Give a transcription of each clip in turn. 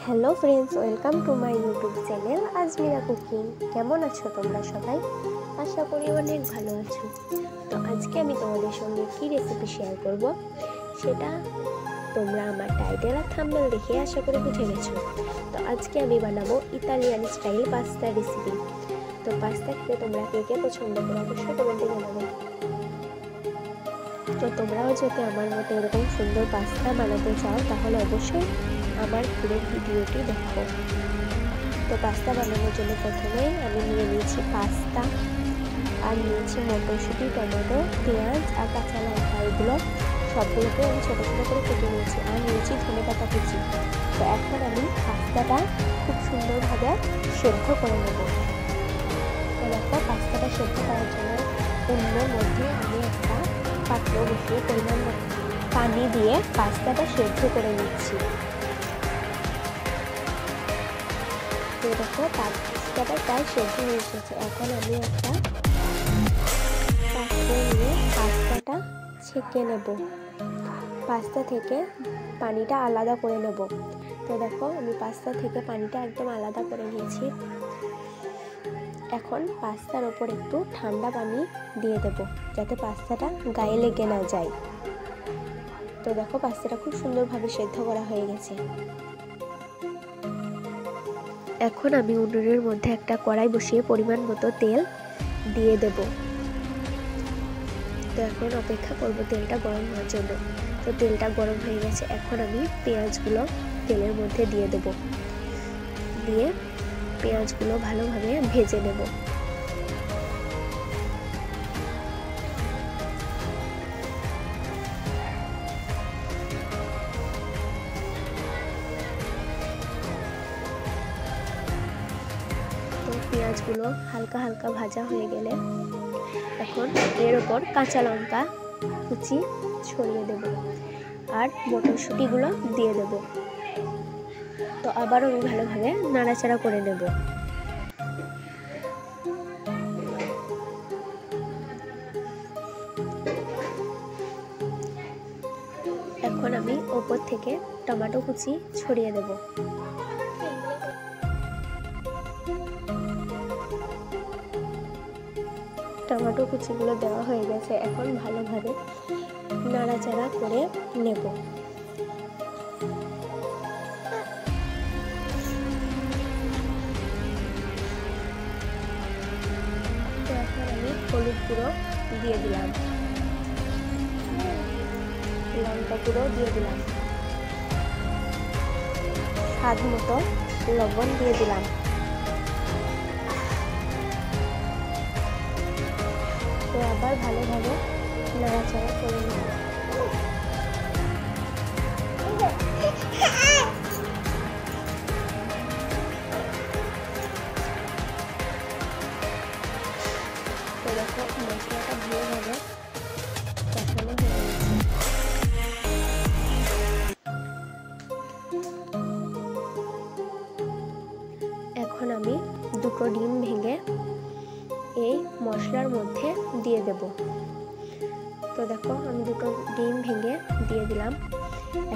Hello friends, welcome to my YouTube channel Azmira cooking. কেমন আছো তোমরা সবাই? আশা করি অনেক ভালো আছো। তো আজকে আমি তোমাদের সঙ্গে কি রেসিপি শেয়ার করব সেটা তোমরা আমার টাইটেল আর থাম্বনেল দেখে আশা করে বুঝে গেছো। তো আজকে আমি বানাবো ইতালিয়ান স্টাইল পাস্তা রেসিপি। তো পাস্তা খেতে তোমরা কে কে পছন্দ করো অবশ্যই কমেন্টে জানাবে। তো তোমরাও যদি আমার মতো এরকম সুন্দর পাস্তা বানাতে চাও তাহলে অবশ্যই আমার পুরো ভিডিওটি দেখো। তো পাস্তা বানানোর জন্য প্রথমেই আমি নিয়ে নিয়েছি পাস্তা, আর নিয়েছি মটরশুঁটি, টমেটো, পেঁয়াজ আর কাঁচা লঙ্কা। এগুলো সবগুলোকে আমি ছোটো ছোটো করে কেটে নিয়েছি, আর নিয়েছি ধনেপাতা কুচি। তো এখন আমি পাস্তাটা খুব সুন্দরভাবে সেদ্ধ করে নেব। তো দেখো, পাস্তাটা সেদ্ধ করার জন্য উনুনের মধ্যে আমি একটা পাত্র বসিয়ে পরিমাণ পানি দিয়ে পাস্তাটা সেদ্ধ করে নিচ্ছি। তো দেখো, পাস্তাটা প্রায় সেদ্ধ হয়ে এসেছে। এখন আমি একটা পাত্রে নিয়ে পাস্তাটা ছেঁকে নেব, পাস্তা থেকে পানিটা আলাদা করে নেব। তো দেখো, আমি পাস্তা থেকে পানিটা একদম আলাদা করে নিয়েছি। এখন পাস্তার ওপর একটু ঠান্ডা পানি দিয়ে দেব যাতে পাস্তাটা গায়ে লেগে না যায়। তো দেখো, পাস্তাটা খুব সুন্দরভাবে সেদ্ধ করা হয়ে গেছে। এখন আমি উনুনের মধ্যে একটা কড়াই বসিয়ে পরিমাণ মতো তেল দিয়ে দেব। তো এখন অপেক্ষা করব তেলটা গরম হওয়ার জন্য। তো তেলটা গরম হয়ে গেছে। এখন আমি পেঁয়াজগুলো তেলের মধ্যে দিয়ে দেব, দিয়ে পেঁয়াজগুলো ভালোভাবে ভেজে নেব। তো পেঁয়াজগুলো হালকা হালকা ভাজা হয়ে গেলে এখন এর ওপর কাঁচা লঙ্কা কুচি ছড়িয়ে দেব আর মটরশুঁটিগুলো দিয়ে দেব। তো আবারও আমি ভালোভাবে নাড়াচাড়া করে নেব। এখন আমি ওপর থেকে টমেটো কুচি ছড়িয়ে দেব। টমেটো কুচিগুলো দেওয়া হয়ে গেছে। এখন ভালোভাবে নাড়াচাড়া করে নেব। তো এখন আমি হলুদ গুঁড়ো দিয়ে দিলাম, লঙ্কা গুঁড়ো দিয়ে দিলাম, স্বাদ মতো লবণ দিয়ে দিলাম। তো আবার ভালোভাবে নাড়াচাড়া করে নেব। তো দেখো, মশলাটা ভালোভাবে কষানো হয়ে গেছে। এখন আমি দুটো ডিম ভেঙে এই মশলার মধ্যে দিয়ে দেব। তো দেখো, আমি দুটো ডিম ভেঙে দিয়ে দিলাম।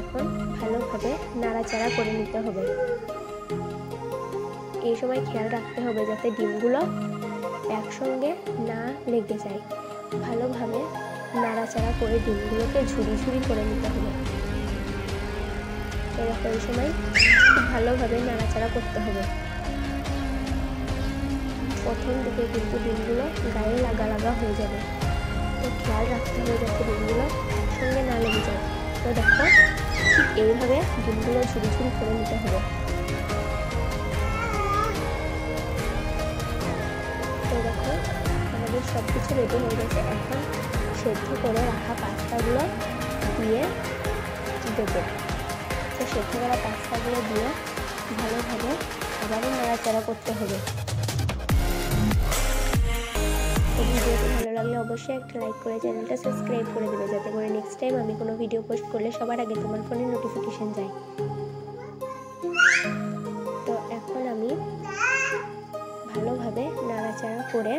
এখন ভালোভাবে নাড়াচাড়া করে নিতে হবে। এই সময় খেয়াল রাখতে হবে যাতে ডিমগুলো একসঙ্গে না লেগে যায়। ভালোভাবে নাড়াচাড়া করে ডিমগুলোকে ঝুড়ি ঝুড়ি করে নিতে হবে। তো দেখো, এই সময় খুব ভালোভাবে নাড়াচাড়া করতে হবে। প্রথম দিকে কিন্তু ডিমগুলো গায়ে লাগা লাগা হয়ে যাবে। তো খেয়াল রাখতে হবে যাতে ডিমগুলো একসঙ্গে না লেগে যায়। তো দেখো, ঠিক এইভাবে ডিমগুলো ঝুড়ি ঝুড়ি করে নিতে হবে। তো দেখো, আমাদের সব কিছু রেডি হয়ে গেছে। এখন সেদ্ধ করে রাখা পাস্তাগুলো দিয়ে দেব। তো সেদ্ধ করা পাস্তাগুলো দিয়ে ভালোভাবে আবারও নাড়াচাড়া করতে হবে। ভিডিওটি ভালো লাগলে অবশ্যই একটা লাইক করে চ্যানেলটা সাবস্ক্রাইব করে দেবে, যাতে করে নেক্সট টাইম আমি কোনো ভিডিও পোস্ট করলে সবার আগে তোমার ফোনে নোটিফিকেশন যায়। তো এখন আমি ভালোভাবে নাড়াচাড়া করে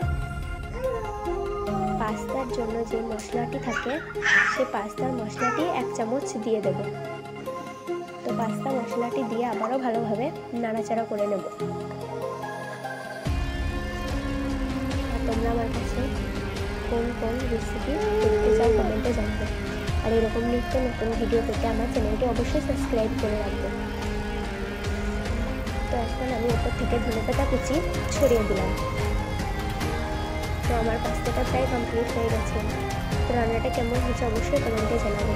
পাস্তার জন্য যে মশলাটি থাকে সেই পাস্তার মশলাটি 1 চামচ দিয়ে দেব। তো তো পাস্তা মশলাটি দিয়ে আবারও ভালোভাবে নাড়াচাড়া করে নেব। আর তোমরা আমার কাছে কোন কোন রেসিপি দেখতে চাও কমেন্টে জানাবে। আর এরকম নিত্য নতুন ভিডিও পেতে আমার চ্যানেলটি অবশ্যই সাবস্ক্রাইব করে রাখবে। তো এখন আমি উপর থেকে ধনেপাতা কুচি ছড়িয়ে দিলাম। তো আমার পাস্তাটা প্রায় কমপ্লিট হয়ে গেছে। তো রান্নাটা কেমন হয়েছে অবশ্যই কমেন্টে জানাবে।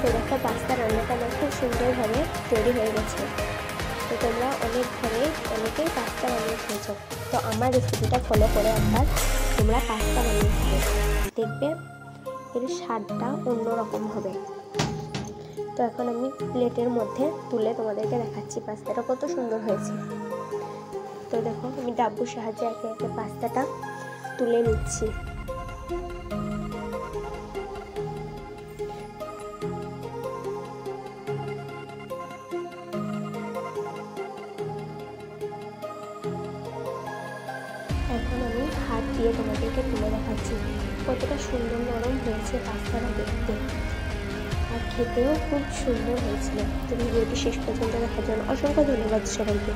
তো দেখো পাস্তা রান্নাটা আমার খুব সুন্দরভাবে তৈরি হয়ে গেছে। তো তোমরা অনেক ঘরে অনেকেই পাস্তা বানিয়ে খেয়েছো। তো আমার রেসিপিটা ফলো করে একবার তোমরা পাস্তা বানিয়ে খাবে, দেখবে এর স্বাদটা অন্যরকম হবে। তো এখন আমি প্লেটের মধ্যে তুলে তোমাদেরকে দেখাচ্ছি পাস্তাটা কত সুন্দর হয়েছে। তো দেখো আমি ডাব্বুর সাহায্যে একে একে পাস্তাটা তুলে নিচ্ছি। এখন আমি হাত দিয়ে তোমাদেরকে তুলে দেখাচ্ছি কতটা সুন্দর নরম হয়েছে পাস্তাটা দেখতে, আর খেতেও খুব সুন্দর হয়েছিল। তো ভিডিওটি শেষ পর্যন্ত দেখার জন্য অসংখ্য ধন্যবাদ সবাইকে।